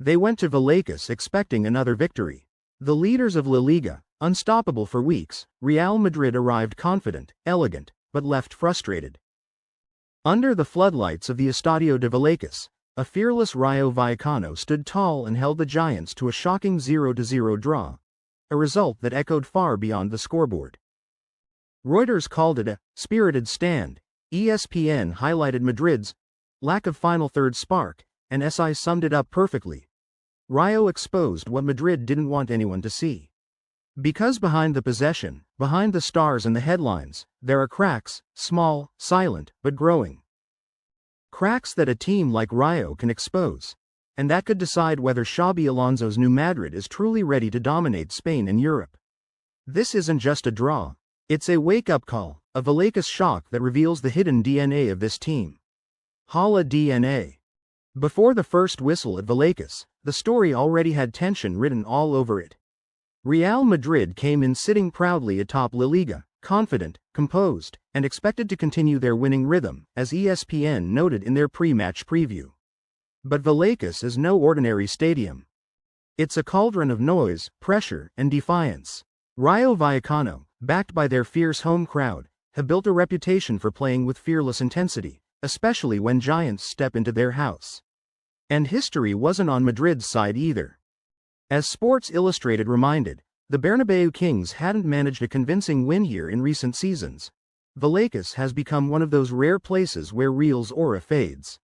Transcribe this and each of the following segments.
They went to Vallecas expecting another victory. The leaders of La Liga, unstoppable for weeks, Real Madrid arrived confident, elegant, but left frustrated. Under the floodlights of the Estadio de Vallecas, a fearless Rayo Vallecano stood tall and held the Giants to a shocking 0-0 draw, a result that echoed far beyond the scoreboard. Reuters called it a spirited stand, ESPN highlighted Madrid's lack of final third spark, and SI summed it up perfectly. Rayo exposed what Madrid didn't want anyone to see. Because behind the possession, behind the stars and the headlines, there are cracks, small, silent, but growing. Cracks that a team like Rayo can expose, and that could decide whether Xabi Alonso's new Madrid is truly ready to dominate Spain and Europe. This isn't just a draw, it's a wake-up call, a Vallecas shock that reveals the hidden DNA of this team. Hala DNA. Before the first whistle at Vallecas, the story already had tension written all over it. Real Madrid came in sitting proudly atop La Liga, confident, composed, and expected to continue their winning rhythm, as ESPN noted in their pre-match preview. But Vallecas is no ordinary stadium. It's a cauldron of noise, pressure, and defiance. Rayo Vallecano, backed by their fierce home crowd, have built a reputation for playing with fearless intensity, especially when giants step into their house. And history wasn't on Madrid's side either. As Sports Illustrated reminded, the Bernabeu Kings hadn't managed a convincing win here in recent seasons. Vallecas has become one of those rare places where Real's aura fades.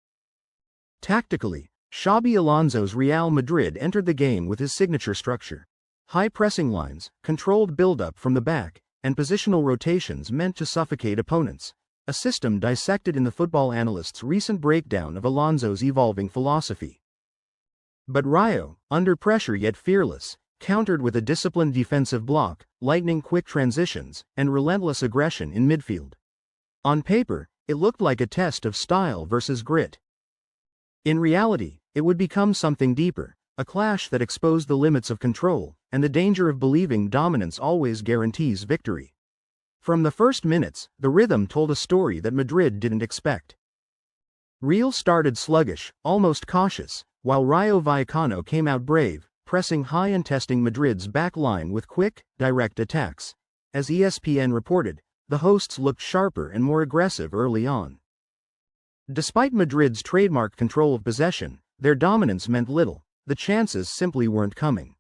Tactically, Xabi Alonso's Real Madrid entered the game with his signature structure. High pressing lines, controlled build-up from the back, and positional rotations meant to suffocate opponents, a system dissected in the Football Analyst's recent breakdown of Alonso's evolving philosophy. But Rayo, under pressure yet fearless, countered with a disciplined defensive block, lightning-quick transitions, and relentless aggression in midfield. On paper, it looked like a test of style versus grit. In reality, it would become something deeper, a clash that exposed the limits of control, and the danger of believing dominance always guarantees victory. From the first minutes, the rhythm told a story that Madrid didn't expect. Real started sluggish, almost cautious, while Rayo Vallecano came out brave, pressing high and testing Madrid's back line with quick, direct attacks. As ESPN reported, the hosts looked sharper and more aggressive early on. Despite Madrid's trademark control of possession, their dominance meant little, the chances simply weren't coming.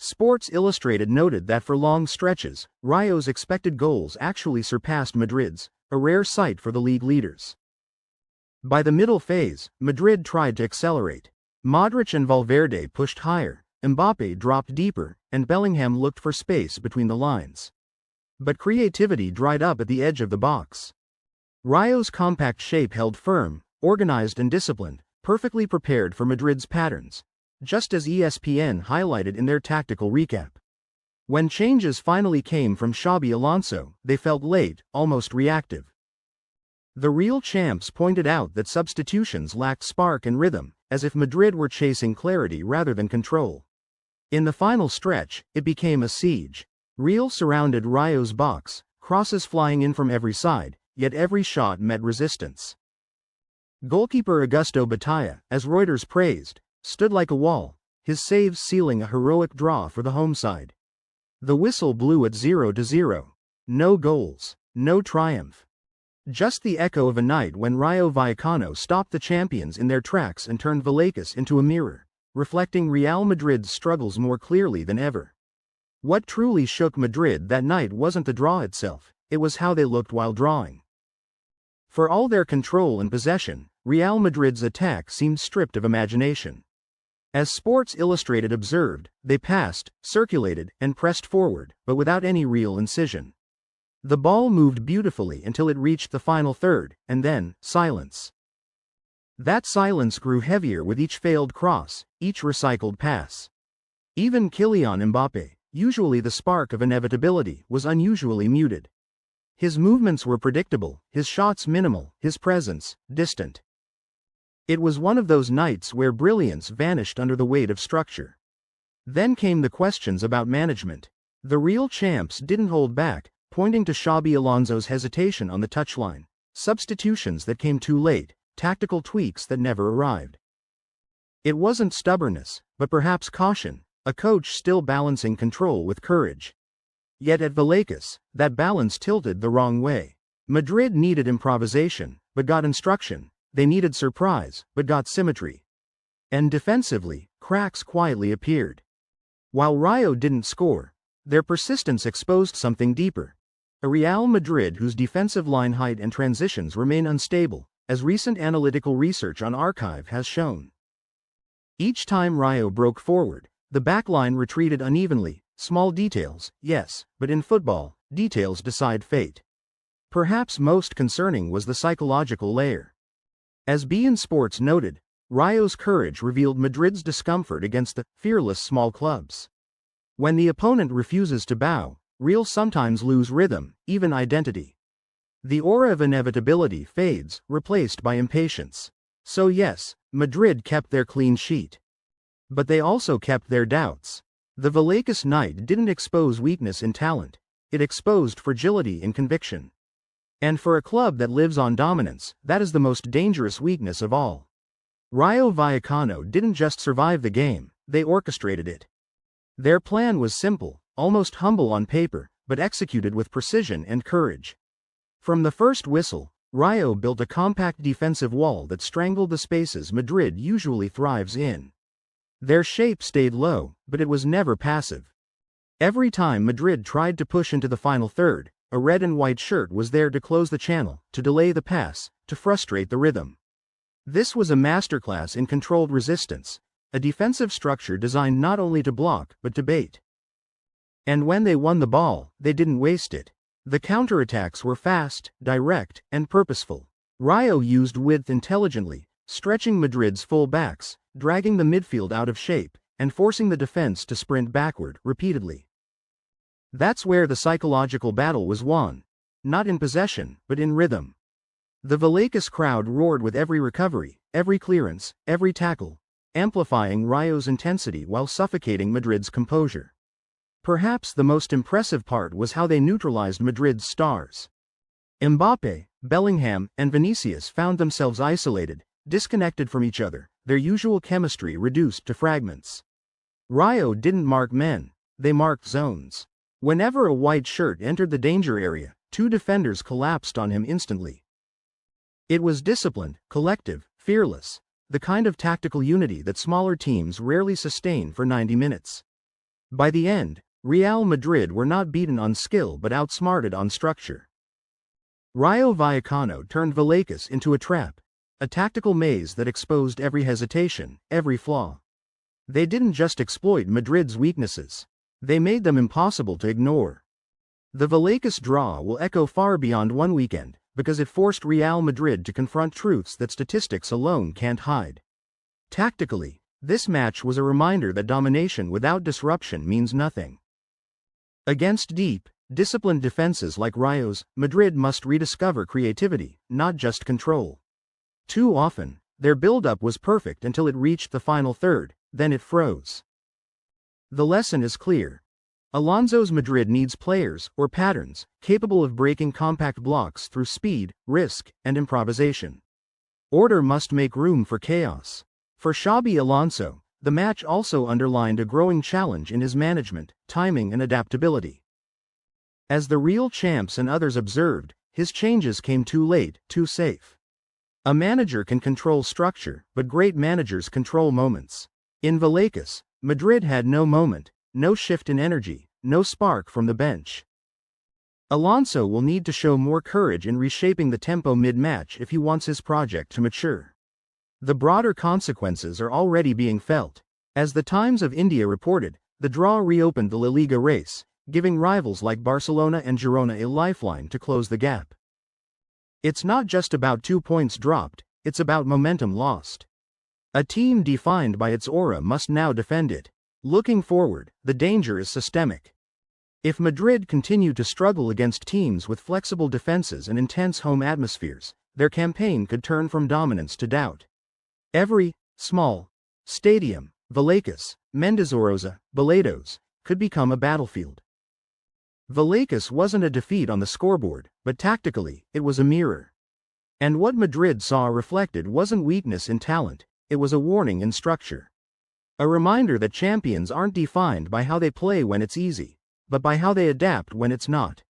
Sports Illustrated noted that for long stretches, Rayo's expected goals actually surpassed Madrid's, a rare sight for the league leaders. By the middle phase, Madrid tried to accelerate. Modric and Valverde pushed higher, Mbappé dropped deeper, and Bellingham looked for space between the lines. But creativity dried up at the edge of the box. Rayo's compact shape held firm, organized and disciplined, perfectly prepared for Madrid's patterns, just as ESPN highlighted in their tactical recap. When changes finally came from Xabi Alonso, they felt late, almost reactive. The real champs pointed out that substitutions lacked spark and rhythm, as if Madrid were chasing clarity rather than control. In the final stretch, it became a siege. Real surrounded Rayo's box, crosses flying in from every side, yet every shot met resistance. Goalkeeper Augusto Batalla, as Reuters praised, stood like a wall, his saves sealing a heroic draw for the home side. The whistle blew at 0-0. No goals, no triumph. Just the echo of a night when Rayo Vallecano stopped the champions in their tracks and turned Vallecas into a mirror, reflecting Real Madrid's struggles more clearly than ever. What truly shook Madrid that night wasn't the draw itself, it was how they looked while drawing. For all their control and possession, Real Madrid's attack seemed stripped of imagination. As Sports Illustrated observed, they passed, circulated, and pressed forward, but without any real incision. The ball moved beautifully until it reached the final third, and then, silence. That silence grew heavier with each failed cross, each recycled pass. Even Kylian Mbappé, usually the spark of inevitability, was unusually muted. His movements were predictable, his shots minimal, his presence distant. It was one of those nights where brilliance vanished under the weight of structure. Then came the questions about management. The real champs didn't hold back, pointing to Xabi Alonso's hesitation on the touchline, substitutions that came too late, tactical tweaks that never arrived. It wasn't stubbornness, but perhaps caution, a coach still balancing control with courage. Yet at Vallecas, that balance tilted the wrong way. Madrid needed improvisation, but got instruction. They needed surprise, but got symmetry. And defensively, cracks quietly appeared. While Rayo didn't score, their persistence exposed something deeper. A Real Madrid whose defensive line height and transitions remain unstable, as recent analytical research on Archive has shown. Each time Rayo broke forward, the backline retreated unevenly. Small details, yes, but in football, details decide fate. Perhaps most concerning was the psychological layer. As beIN Sports noted, Rayo's courage revealed Madrid's discomfort against the fearless small clubs. When the opponent refuses to bow, Real sometimes lose rhythm, even identity. The aura of inevitability fades, replaced by impatience. So yes, Madrid kept their clean sheet. But they also kept their doubts. The Vallecas night didn't expose weakness in talent, it exposed fragility in conviction. And for a club that lives on dominance, that is the most dangerous weakness of all. Rayo Vallecano didn't just survive the game, they orchestrated it. Their plan was simple, almost humble on paper, but executed with precision and courage. From the first whistle, Rayo built a compact defensive wall that strangled the spaces Madrid usually thrives in. Their shape stayed low, but it was never passive. Every time Madrid tried to push into the final third, a red and white shirt was there to close the channel, to delay the pass, to frustrate the rhythm. This was a masterclass in controlled resistance, a defensive structure designed not only to block but to bait. And when they won the ball, they didn't waste it. The counterattacks were fast, direct, and purposeful. Rayo used width intelligently, stretching Madrid's full backs, dragging the midfield out of shape, and forcing the defense to sprint backward repeatedly. That's where the psychological battle was won. Not in possession, but in rhythm. The Vallecas crowd roared with every recovery, every clearance, every tackle, amplifying Rayo's intensity while suffocating Madrid's composure. Perhaps the most impressive part was how they neutralized Madrid's stars. Mbappé, Bellingham, and Vinicius found themselves isolated, disconnected from each other, their usual chemistry reduced to fragments. Rayo didn't mark men, they marked zones. Whenever a white shirt entered the danger area, two defenders collapsed on him instantly. It was disciplined, collective, fearless, the kind of tactical unity that smaller teams rarely sustain for 90 minutes. By the end, Real Madrid were not beaten on skill but outsmarted on structure. Rayo Vallecano turned Vallecas into a trap, a tactical maze that exposed every hesitation, every flaw. They didn't just exploit Madrid's weaknesses, they made them impossible to ignore. The Vallecas draw will echo far beyond one weekend, because it forced Real Madrid to confront truths that statistics alone can't hide. Tactically, this match was a reminder that domination without disruption means nothing. Against deep, disciplined defenses like Rayo's, Madrid must rediscover creativity, not just control. Too often, their build-up was perfect until it reached the final third, then it froze. The lesson is clear. Alonso's Madrid needs players, or patterns, capable of breaking compact blocks through speed, risk, and improvisation. Order must make room for chaos. For Xabi Alonso, the match also underlined a growing challenge in his management, timing and adaptability. As the real champs and others observed, his changes came too late, too safe. A manager can control structure, but great managers control moments. In Vallecas, Madrid had no moment, no shift in energy, no spark from the bench. Alonso will need to show more courage in reshaping the tempo mid-match if he wants his project to mature. The broader consequences are already being felt. As the Times of India reported, the draw reopened the La Liga race, giving rivals like Barcelona and Girona a lifeline to close the gap. It's not just about 2 points dropped, it's about momentum lost. A team defined by its aura must now defend it. Looking forward, the danger is systemic. If Madrid continue to struggle against teams with flexible defenses and intense home atmospheres, their campaign could turn from dominance to doubt. Every small stadium, Vallecas, Mendizorroza, Balados, could become a battlefield. Vallecas wasn't a defeat on the scoreboard, but tactically, it was a mirror. And what Madrid saw reflected wasn't weakness in talent, it was a warning in structure. A reminder that champions aren't defined by how they play when it's easy, but by how they adapt when it's not.